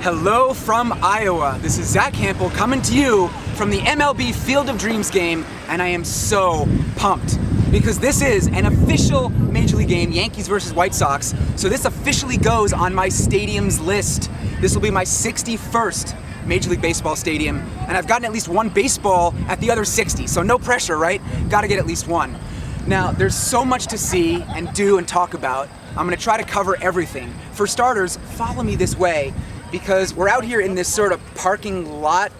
Hello from Iowa. This is Zack Hample coming to you from the MLB Field of Dreams game, and I am so pumped because this is an official Major League game, Yankees versus White Sox, so this officially goes on my stadiums list. This will be my 61st Major League Baseball stadium, and I've gotten at least one baseball at the other 60, so no pressure, right? Gotta get at least one. Now, there's so much to see and do and talk about. I'm gonna try to cover everything. For starters, follow me this way, because we're out here in this sort of parking lot,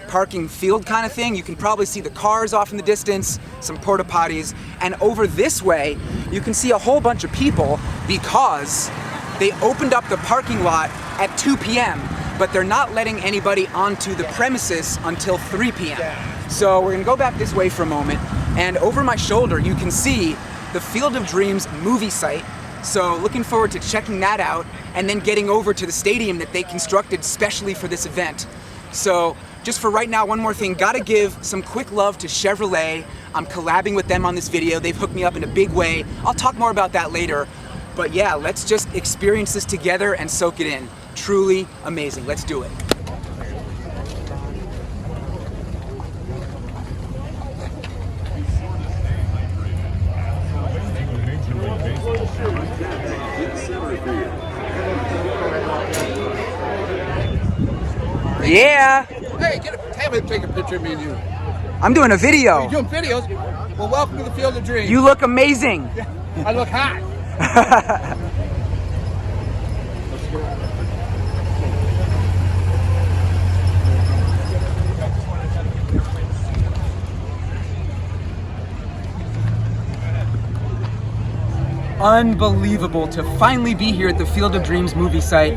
parking field kind of thing. You can probably see the cars off in the distance, some porta potties, and over this way, you can see a whole bunch of people because they opened up the parking lot at 2 p.m., but they're not letting anybody onto the premises until 3 p.m. So we're gonna go back this way for a moment, and over my shoulder, you can see the Field of Dreams movie site. So looking forward to checking that out and then getting over to the stadium that they constructed specially for this event. So just for right now, one more thing, gotta give some quick love to Chevrolet. I'm collabing with them on this video. They've hooked me up in a big way. I'll talk more about that later. But yeah, let's just experience this together and soak it in. Truly amazing. Let's do it. Yeah. Hey, have him take a picture of me and you. I'm doing a video. You're doing videos? Well, welcome to the Field of Dreams. You look amazing. I look hot. Unbelievable to finally be here at the Field of Dreams movie site.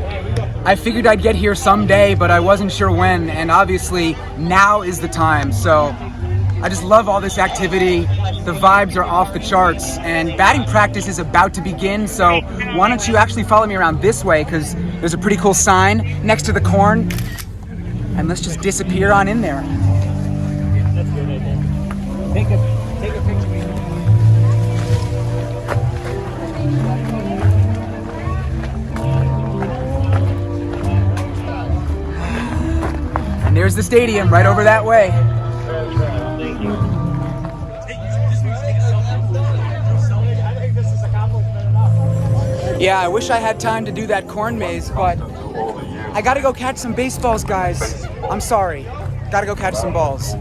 I figured I'd get here someday, but I wasn't sure when, and obviously now is the time. So I just love all this activity. The vibes are off the charts, and batting practice is about to begin, so why don't you actually follow me around this way, because there's a pretty cool sign next to the corn, and let's just disappear on in there. Take a picture. And there's the stadium right over that way. Yeah, I wish I had time to do that corn maze, but I gotta go catch some baseballs, guys. I'm sorry. Gotta go catch some balls.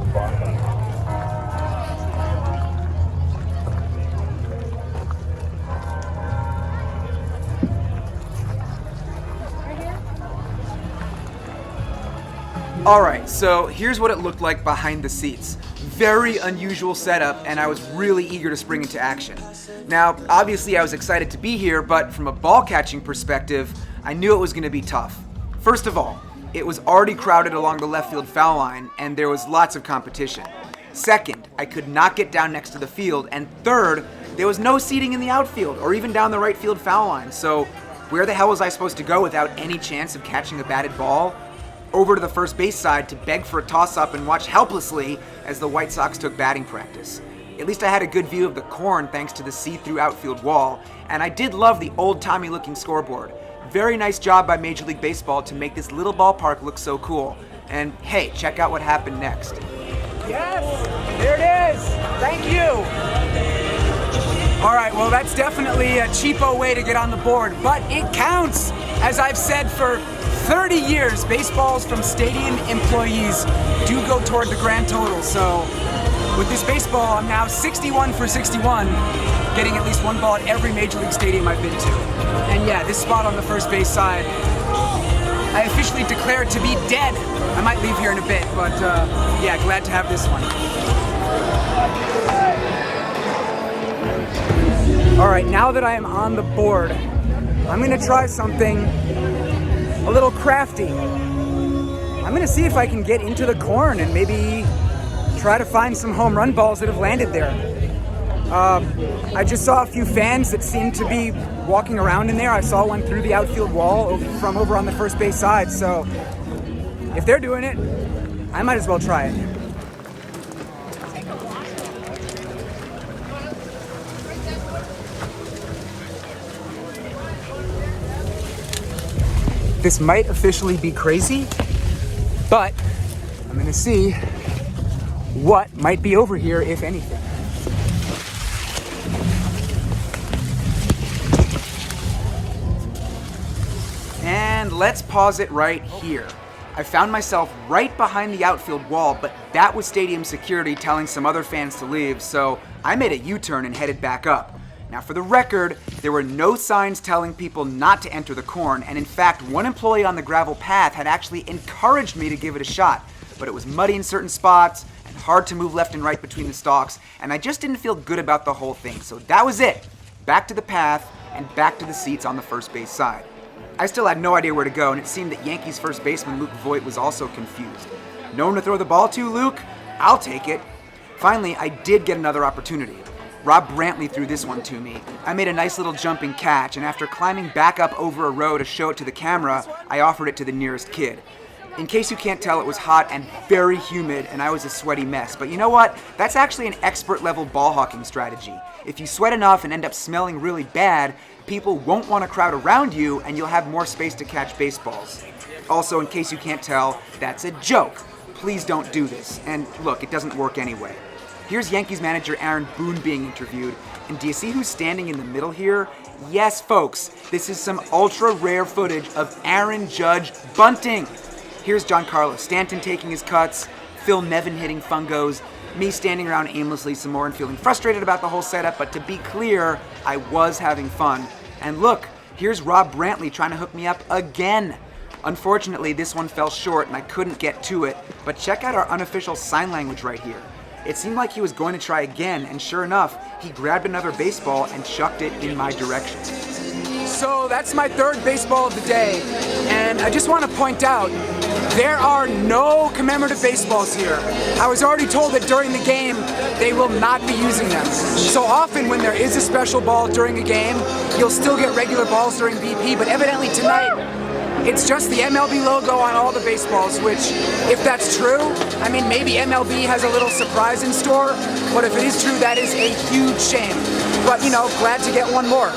Alright, so here's what it looked like behind the seats. Very unusual setup, and I was really eager to spring into action. Now, obviously I was excited to be here, but from a ball catching perspective, I knew it was going to be tough. First of all, it was already crowded along the left field foul line, and there was lots of competition. Second, I could not get down next to the field, and third, there was no seating in the outfield, or even down the right field foul line, so where the hell was I supposed to go without any chance of catching a batted ball? Over to the first base side to beg for a toss-up and watch helplessly as the White Sox took batting practice. At least I had a good view of the corn thanks to the see-through outfield wall, and I did love the old-timey looking scoreboard. Very nice job by Major League Baseball to make this little ballpark look so cool. And hey, check out what happened next. Yes, there it is. Thank you. All right, well that's definitely a cheapo way to get on the board, but it counts. As I've said for 30 years, baseballs from stadium employees do go toward the grand total. So with this baseball, I'm now 61 for 61, getting at least one ball at every Major League stadium I've been to. And yeah, this spot on the first base side, I officially declare it to be dead. I might leave here in a bit, but yeah, glad to have this one. All right, now that I am on the board, I'm gonna try something a little crafty. I'm gonna see if I can get into the corn and maybe try to find some home run balls that have landed there. I just saw a few fans that seemed to be walking around in there. I saw one through the outfield wall from over on the first base side, so if they're doing it, I might as well try it. This might officially be crazy, but I'm gonna see what might be over here, if anything. And let's pause it right here. I found myself right behind the outfield wall, but that was stadium security telling some other fans to leave, so I made a U-turn and headed back up. Now for the record, there were no signs telling people not to enter the corn, and in fact, one employee on the gravel path had actually encouraged me to give it a shot, but it was muddy in certain spots and hard to move left and right between the stalks, and I just didn't feel good about the whole thing, so that was it. Back to the path and back to the seats on the first base side. I still had no idea where to go, and it seemed that Yankees first baseman Luke Voit was also confused. No one to throw the ball to, Luke? I'll take it. Finally, I did get another opportunity. Rob Brantley threw this one to me. I made a nice little jumping catch, and after climbing back up over a row to show it to the camera, I offered it to the nearest kid. In case you can't tell, it was hot and very humid, and I was a sweaty mess. But you know what? That's actually an expert-level ball hawking strategy. If you sweat enough and end up smelling really bad, people won't want to crowd around you, and you'll have more space to catch baseballs. Also, in case you can't tell, that's a joke. Please don't do this. And look, it doesn't work anyway. Here's Yankees manager Aaron Boone being interviewed, and do you see who's standing in the middle here? Yes, folks, this is some ultra-rare footage of Aaron Judge bunting. Here's Giancarlo Stanton taking his cuts, Phil Nevin hitting fungos, me standing around aimlessly some more and feeling frustrated about the whole setup, but to be clear, I was having fun. And look, here's Rob Brantley trying to hook me up again. Unfortunately, this one fell short and I couldn't get to it, but check out our unofficial sign language right here. It seemed like he was going to try again, and sure enough, he grabbed another baseball and chucked it in my direction. So that's my third baseball of the day, and I just want to point out, there are no commemorative baseballs here. I was already told that during the game, they will not be using them. So often when there is a special ball during a game, you'll still get regular balls during BP, but evidently tonight, it's just the MLB logo on all the baseballs, which, if that's true, I mean, maybe MLB has a little surprise in store, but if it is true, that is a huge shame. But, you know, glad to get one more.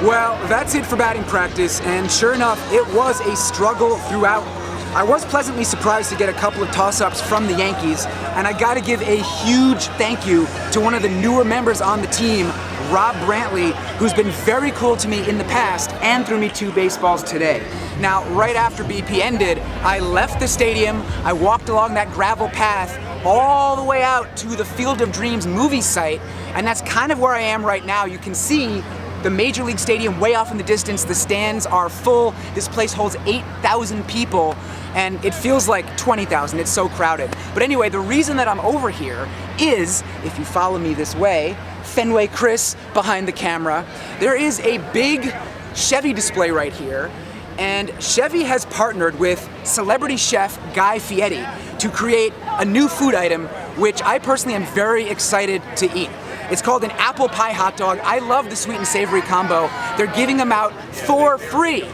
Well, that's it for batting practice, and sure enough, it was a struggle throughout. I was pleasantly surprised to get a couple of toss-ups from the Yankees, and I gotta give a huge thank you to one of the newer members on the team, Rob Brantley, who's been very cool to me in the past and threw me 2 baseballs today. Now, right after BP ended, I left the stadium, I walked along that gravel path all the way out to the Field of Dreams movie site, and that's kind of where I am right now. You can see the Major League Stadium way off in the distance. The stands are full. This place holds 8,000 people, and it feels like 20,000. It's so crowded. But anyway, the reason that I'm over here is, if you follow me this way, Fenway Chris behind the camera, there is a big Chevy display right here, and Chevy has partnered with celebrity chef Guy Fieri to create a new food item, which I personally am very excited to eat. It's called an apple pie hot dog. I love the sweet and savory combo. They're giving them out for free.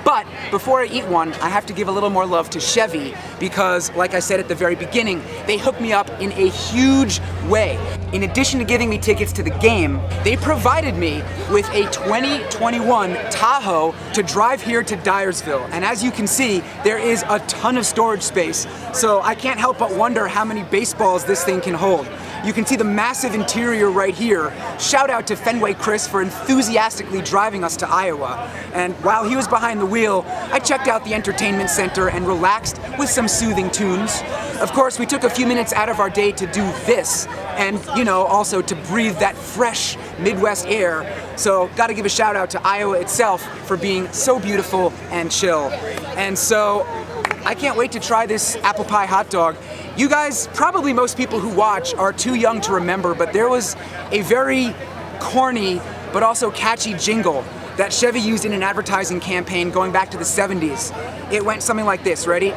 But before I eat one, I have to give a little more love to Chevy because, like I said at the very beginning, they hooked me up in a huge way. In addition to giving me tickets to the game, they provided me with a 2021 Tahoe to drive here to Dyersville. And as you can see, there is a ton of storage space. So I can't help but wonder how many baseballs this thing can hold. You can see the massive interior right here. Shout out to Fenway Chris for enthusiastically driving us to Iowa. And while he was behind the wheel, I checked out the entertainment center and relaxed with some soothing tunes. Of course, we took a few minutes out of our day to do this, and, you know, also to breathe that fresh Midwest air. So, gotta give a shout out to Iowa itself for being so beautiful and chill. And so, I can't wait to try this apple pie hot dog. You guys, probably most people who watch are too young to remember, but there was a very corny but also catchy jingle that Chevy used in an advertising campaign going back to the 70s. It went something like this, ready?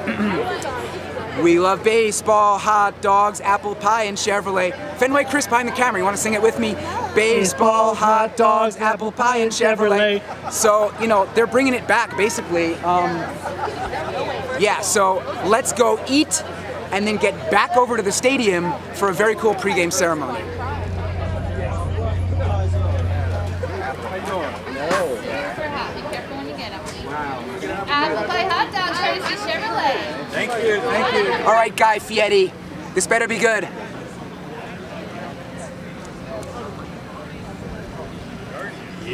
We love baseball, hot dogs, apple pie, and Chevrolet. Fenway Chris behind the camera, you want to sing it with me? Baseball, hot dogs, apple pie, and Chevrolet. So, you know, they're bringing it back, basically. Yeah, so let's go eat and then get back over to the stadium for a very cool pregame ceremony. Apple pie hot dog, Tracy Chevrolet. Thank you, thank you. All right, Guy Fieri, this better be good.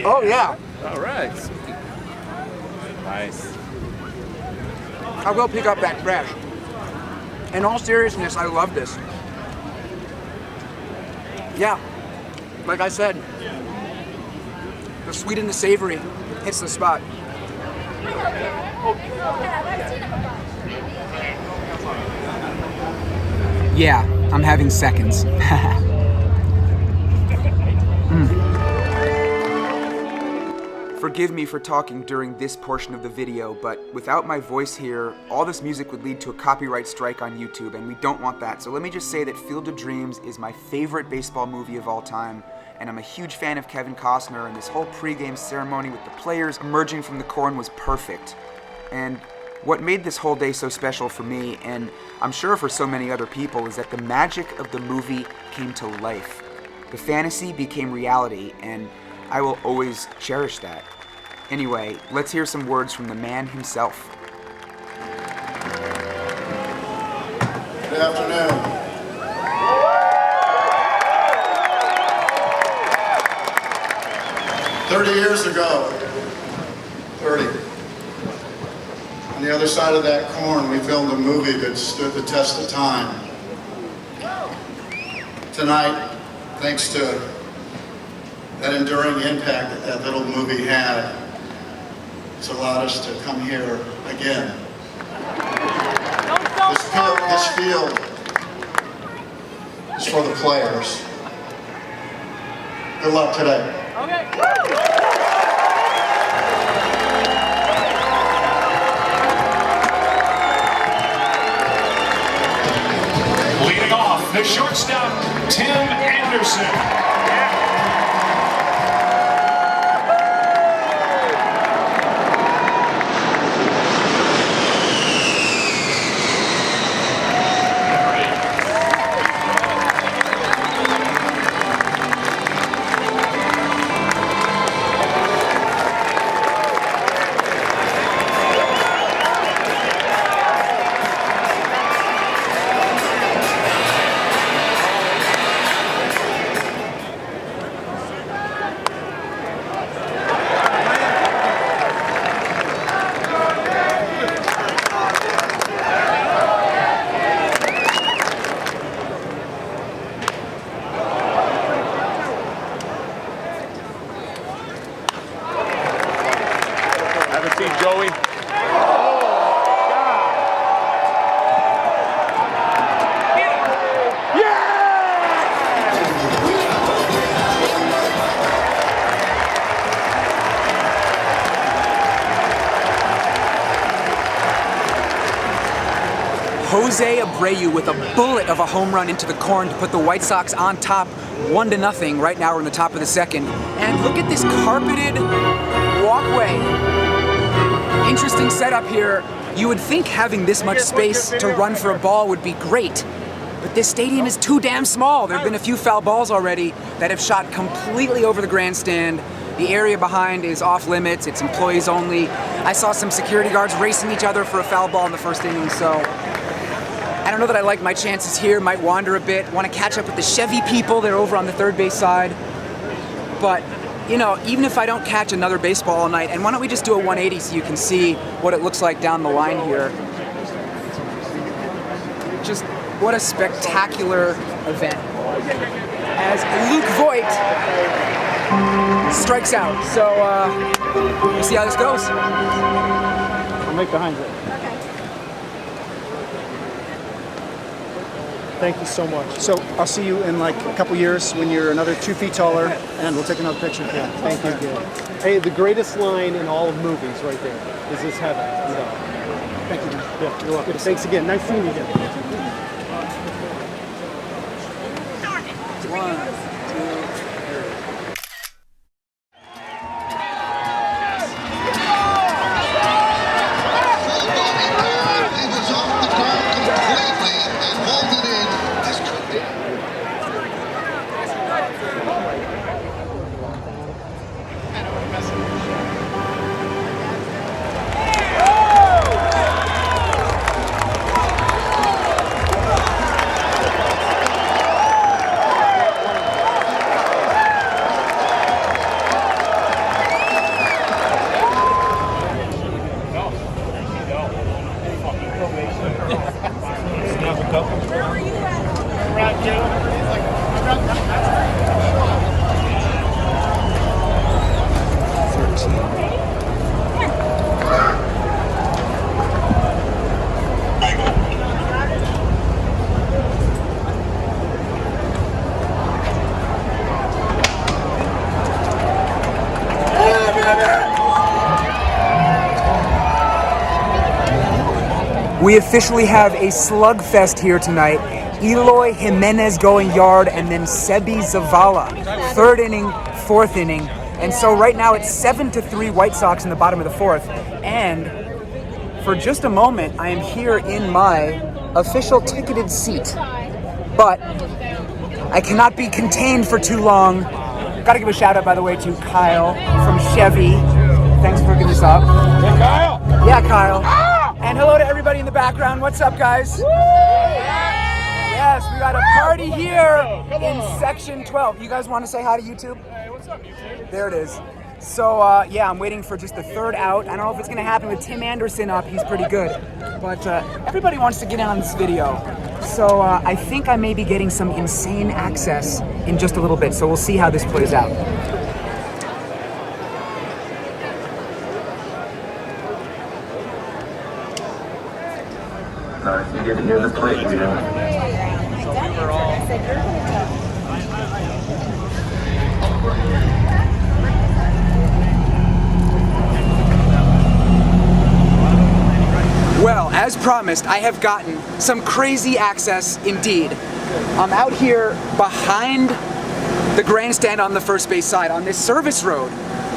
Oh yeah. All right. Nice. I'll go pick up that trash. In all seriousness, I love this. Yeah, like I said, the sweet and the savory hits the spot. Yeah, I'm having seconds. Forgive me for talking during this portion of the video, but without my voice here, all this music would lead to a copyright strike on YouTube, and we don't want that. So let me just say that Field of Dreams is my favorite baseball movie of all time, and I'm a huge fan of Kevin Costner, and this whole pregame ceremony with the players emerging from the corn was perfect. And what made this whole day so special for me, and I'm sure for so many other people, is that the magic of the movie came to life. The fantasy became reality, and I will always cherish that. Anyway, let's hear some words from the man himself. Good afternoon. Years ago, 30. On the other side of that corn, we filmed a movie that stood the test of time. Tonight, thanks to that enduring impact that that little movie had, it's allowed us to come here again. This field is for the players. Good luck today. Leading off, the shortstop, Tim Anderson. Joey. Jose Abreu with a bullet of a home run into the corn to put the White Sox on top 1-0. Right now we're in the top of the second. And look at this carpeted walkway. Interesting setup here. You would think having this much space to run for a ball would be great, but this stadium is too damn small. There have been a few foul balls already that have shot completely over the grandstand. The area behind is off limits, it's employees only. I saw some security guards racing each other for a foul ball in the first inning, so I don't know that I like my chances here. Might wander a bit, want to catch up with the Chevy people. They're over on the third base side. But, you know, even if I don't catch another baseball all night, and why don't we just do a 180 so you can see what it looks like down the line here. Just what a spectacular event. As Luke Voigt strikes out. So, we'll see how this goes. I'll make behind it. Thank you so much. So I'll see you in like a couple years when you're another 2 feet taller, and we'll take another picture. Yeah, thank you. Hey, the greatest line in all of movies right there. Is this heaven? Thank you, man. Yeah, you're welcome. Thanks again. Nice seeing you again. We officially have a slugfest here tonight. Eloy Jimenez going yard, and then Seby Zavala, 3rd inning, 4th inning. And so right now it's 7-3 White Sox in the bottom of the 4th. And for just a moment, I am here in my official ticketed seat. But I cannot be contained for too long. Gotta give a shout out, by the way, to Kyle from Chevy. Thanks for hooking this up. Hey, Kyle. Yeah, Kyle. And hello to everybody in the background. What's up, guys? Yes, we got a party here in section 12. You guys want to say hi to YouTube? Hey, what's up, YouTube? There it is. So, yeah, I'm waiting for just the 3rd out. I don't know if it's going to happen with Tim Anderson up. He's pretty good. But everybody wants to get in on this video. So I think I may be getting some insane access in just a little bit. So we'll see how this plays out. You get to hear the plate, you know. Well, as promised, I have gotten some crazy access indeed. I'm out here behind the grandstand on the first base side on this service road,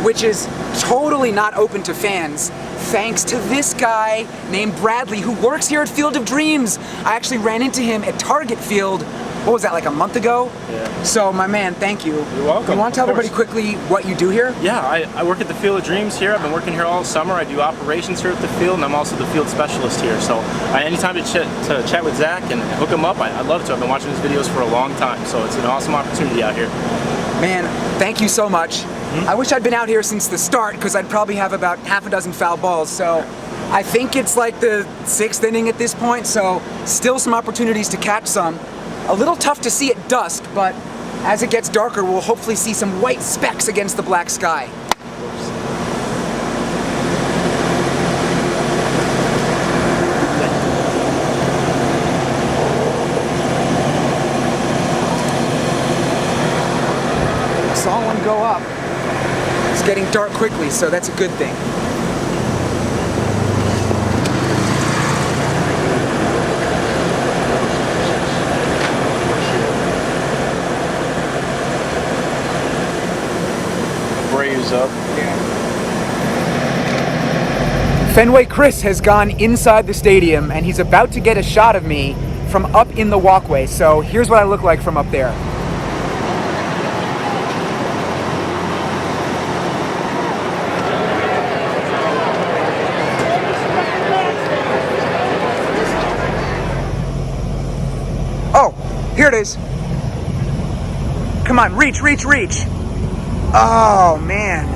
which is totally not open to fans, thanks to this guy named Bradley who works here at Field of Dreams. I actually ran into him at Target Field, what was that, like a month ago? Yeah. So, my man, thank you. You're welcome. You want to tell everybody quickly what you do here? Yeah, I work at the Field of Dreams here. I've been working here all summer. I do operations here at the field, and I'm also the field specialist here. So anytime to chat with Zack and hook him up, I'd love to. I've been watching his videos for a long time, so it's an awesome opportunity out here. Man, thank you so much. I wish I'd been out here since the start, because I'd probably have about half a dozen foul balls. So I think it's like the 6th inning at this point, so still some opportunities to catch some. A little tough to see at dusk, but as it gets darker, we'll hopefully see some white specks against the black sky. Saw one go up. It's getting dark quickly, so that's a good thing. Abreu's up. Fenway Chris has gone inside the stadium, and he's about to get a shot of me from up in the walkway. So here's what I look like from up there. Oh, here it is. Come on, reach, reach, reach. Oh, man.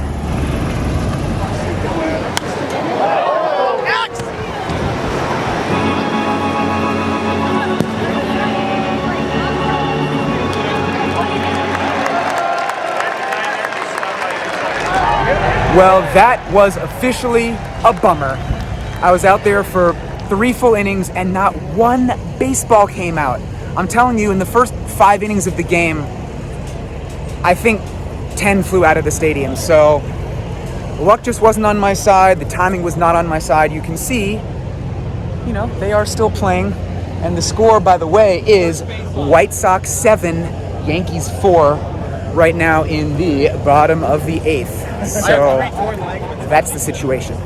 Well, that was officially a bummer. I was out there for 3 full innings and not one baseball came out. I'm telling you, in the first 5 innings of the game, I think 10 flew out of the stadium. So luck just wasn't on my side. The timing was not on my side. You can see, you know, they are still playing. And the score, by the way, is White Sox 7, Yankees 4, right now in the bottom of the 8th. So that's the situation.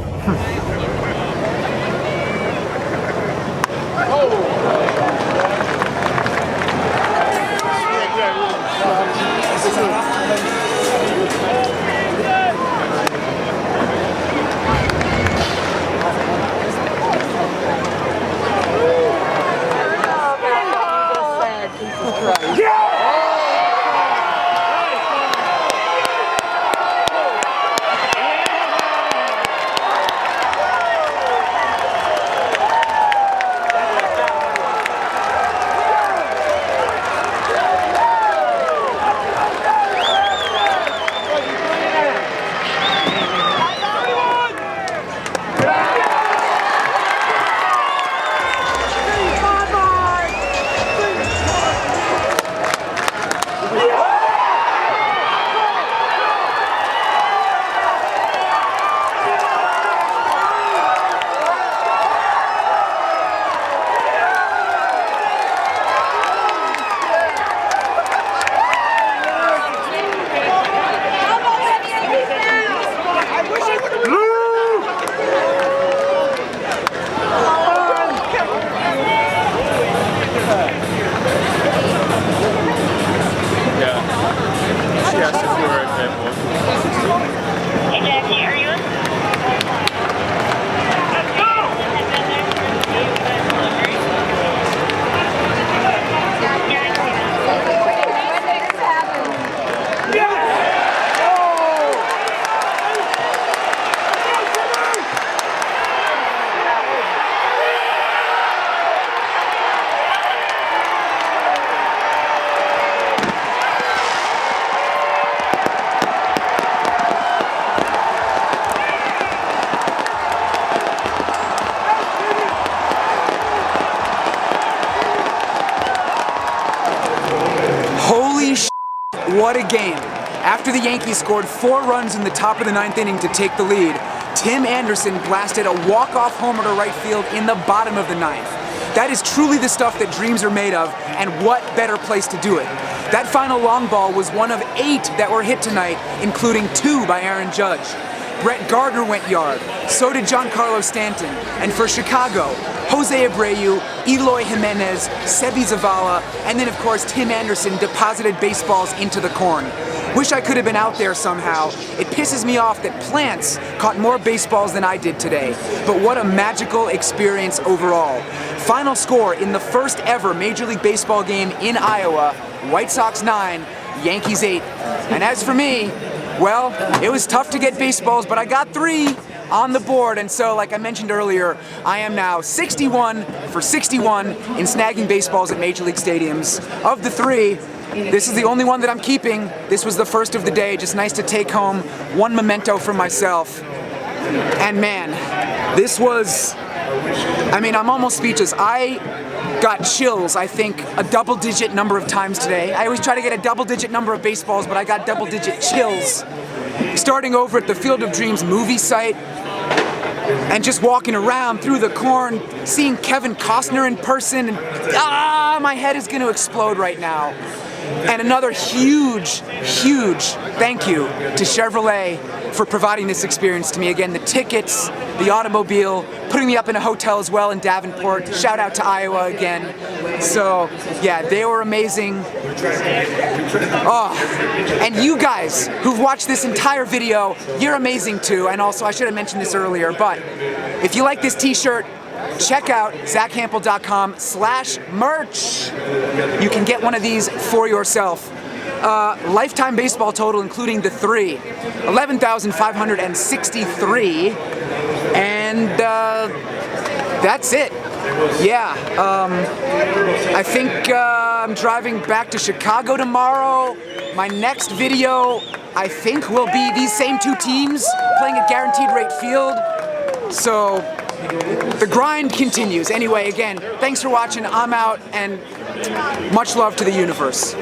what a game. After the Yankees scored 4 runs in the top of the 9th inning to take the lead, Tim Anderson blasted a walk-off homer to right field in the bottom of the 9th. That is truly the stuff that dreams are made of, and what better place to do it. That final long ball was one of 8 that were hit tonight, including 2 by Aaron Judge. Brett Gardner went yard, so did Giancarlo Stanton, and for Chicago, Jose Abreu, Eloy Jimenez, Seby Zavala, and then of course Tim Anderson deposited baseballs into the corn. Wish I could have been out there somehow. It pisses me off that Plants caught more baseballs than I did today, but what a magical experience overall. Final score in the first ever Major League Baseball game in Iowa, White Sox 9, Yankees 8. And as for me, well, it was tough to get baseballs, but I got 3 on the board, and so, like I mentioned earlier, I am now 61 for 61 in snagging baseballs at Major League stadiums. Of the 3, this is the only one that I'm keeping. This was the first of the day, just nice to take home one memento for myself. And man, this was, I mean, I'm almost speechless. I got chills, I think, a double-digit number of times today. I always try to get a double-digit number of baseballs, but I got double-digit chills. Starting over at the Field of Dreams movie site, and just walking around through the corn, seeing Kevin Costner in person, and my head is going to explode right now. And another huge, huge thank you to Chevrolet for providing this experience to me. Again, the tickets, the automobile, putting me up in a hotel as well in Davenport. Shout out to Iowa again. So, yeah, they were amazing. Oh, and you guys who've watched this entire video, you're amazing too. And also, I should have mentioned this earlier, but if you like this t-shirt, check out ZackHample.com/merch. You can get one of these for yourself. Lifetime baseball total, including the 3, 11,563, and that's it. Yeah, I think I'm driving back to Chicago tomorrow. My next video, I think, will be these same 2 teams playing at Guaranteed Rate Field. So the grind continues. Anyway, again, thanks for watching. I'm out, and much love to the universe.